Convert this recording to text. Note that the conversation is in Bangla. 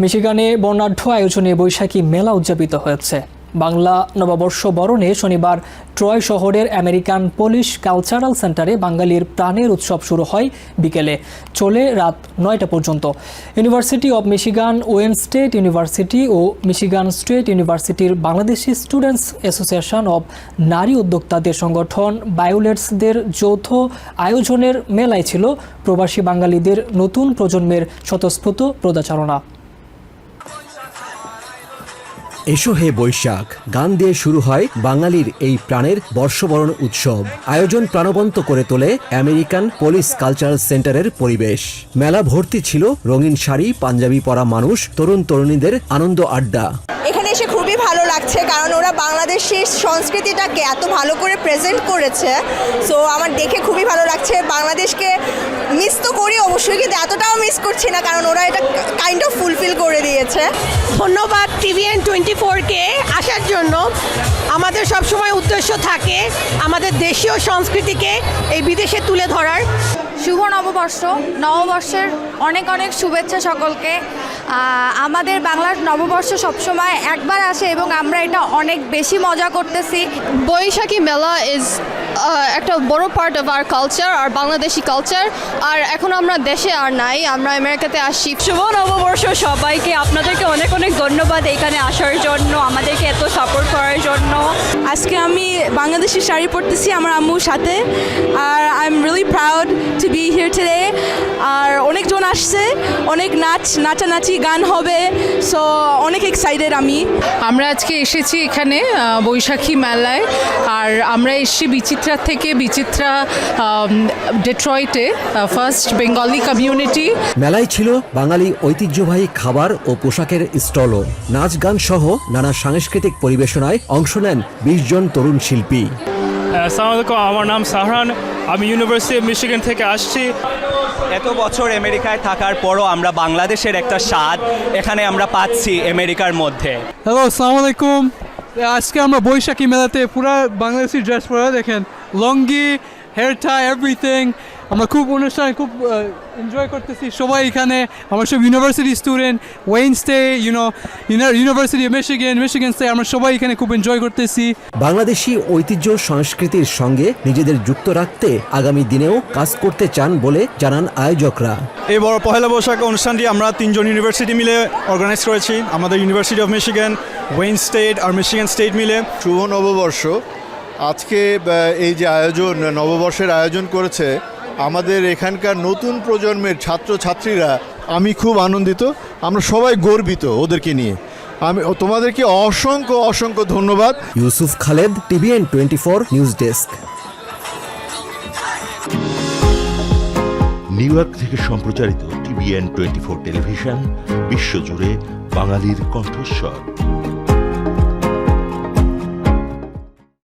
মিশিগানে বর্ণাঢ্য আয়োজনে বৈশাখী মেলা উদযাপিত হয়েছে। বাংলা নববর্ষ বরণে শনিবার ট্রয় শহরের আমেরিকান পুলিশ কালচারাল সেন্টারে বাঙালির প্রাণের উৎসব শুরু হয় বিকেলে, চলে রাত 9টা পর্যন্ত। University of Michigan, Wayne State University ও মিশিগান স্টেট ইউনিভার্সিটির বাংলাদেশি স্টুডেন্টস অ্যাসোসিয়েশন অব নারী উদ্যোক্তাদের সংগঠন বায়োলেটসদের যৌথ আয়োজনের মেলায় ছিল প্রবাসী বাঙালিদের নতুন প্রজন্মের স্বতঃস্ফূর্ত পদচারণা। এসো হে বৈশাখ গান দিয়ে শুরু হয় বাঙালির এই প্রাণের বর্ষবরণ উৎসব। আয়োজন প্রাণবন্ত করে তোলে আমেরিকান পুলিশ কালচারাল সেন্টারের পরিবেশ। মেলা ভর্তি ছিল রঙিন শাড়ি, পাঞ্জাবি পরা মানুষ, তরুণ তরুণীদের আনন্দ আড্ডা। এখানে এসে খুবই ভালো লাগছে, কারণ ওরা বাংলাদেশের সংস্কৃতিটাকে এত ভালো করে প্রেজেন্ট করেছে। সো আমার দেখে খুবই ভালো লাগছে। বাংলাদেশকে মিস তো করি অবশ্যই, কিন্তু এতটাও মিস করছি না, কারণ ওরা এটা কাইন্ড অফ ফুলফিল করে দিয়েছে। ধন্যবাদ TVN 24-কে আসার জন্য। আমাদের সবসময় উদ্দেশ্য থাকে আমাদের দেশীয় সংস্কৃতিকে এই বিদেশে তুলে ধরার। শুভ নববর্ষ, নববর্ষের অনেক অনেক শুভেচ্ছা সকলকে। আমাদের বাংলার নববর্ষ সবসময় একবার আসে এবং আমরা এটা অনেক বেশি মজা করতেছি। বৈশাখী মেলা ইজ একটা বড় part of our culture, our Bangladeshi culture. আর এখন আমরা দেশে আর নাই, আমরা আমেরিকাতে আসছি। শুভ নববর্ষ সবাইকে। আপনাদেরকে অনেক অনেক ধন্যবাদ এখানে আসার জন্য, আমাদেরকে এত সাপোর্ট করার জন্য। আজকে আমি বাংলাদেশি শাড়ি পরতেছি আমার আম্মুর সাথে, আর I am really proud to be here today. আর অনেকজন আসছে, অনেক নাচানাচি গান হবে, সো অনেক এক্সাইটেড আমি। আমরা আজকে এসেছি এখানে বৈশাখী মেলায়, আর আমরা এসেছি বিচিত্রা থেকে। বিচিত্রা ডেট্রয়েটে ফার্স্ট বেঙ্গলি কমিউনিটি। মেলায় ছিল বাঙালি ঐতিহ্যবাহী খাবার ও পোশাকের স্টলও। নাচ গান সহ নানা সাংস্কৃতিক পরিবেশনায় অংশ নেন 20 জন তরুণ শিল্পী। আসসালামু আলাইকুম, আমার নাম সাহরান, আমি ইউনিভার্সিটি অফ মিশিগান থেকে আসছি। এত বছর আমেরিকায় থাকার পরও আমরা বাংলাদেশের একটা স্বাদ এখানে আমরা পাচ্ছি আমেরিকার মধ্যে। হ্যালো, আসসালামু আলাইকুম। আজকে আমরা বৈশাখী মেলাতে পুরো বাংলাদেশি ড্রেস পরে, দেখেন লঙ্গি, হেয়ার টাই, এভরিথিং। আমরা খুব অনুষ্ঠান খুব এনজয় করতেছি সবাই এখানে। আমরা সব university student, Wayne State, University of Michigan State, আমরা সবাই এখানে খুব এনজয় করতেছি। বাংলাদেশি ঐতিহ্য সংস্কৃতির সঙ্গে নিজেদের যুক্ত রাখতে আগামী দিনেও কাজ করতে চান বলে জানান আয়োজকরা। এই বড় পহেলা বৈশাখ অনুষ্ঠানটি আমরা 3 জন ইউনিভার্সিটি মিলে অর্গানাইজ করেছি। আমাদের University of Michigan, Wayne State আর মিশিগান স্টেট মিলে। শুভ নববর্ষ। আজকে এই যে আয়োজন, নববর্ষের আয়োজন করেছে আমাদের এখানকার নতুন প্রজন্মের ছাত্রছাত্রীরা। আমি খুব আনন্দিত, আমরা সবাই গর্বিত ওদেরকে নিয়ে। আমি তোমাদেরকে অসংখ্য অসংখ্য ধন্যবাদ। Yusuf Khaled, TVN 24 news desk. New York থেকে সম্প্রচারিত TVN 24 টেলিভিশন বিশ্বজুড়ে বাঙালির কণ্ঠস্বর।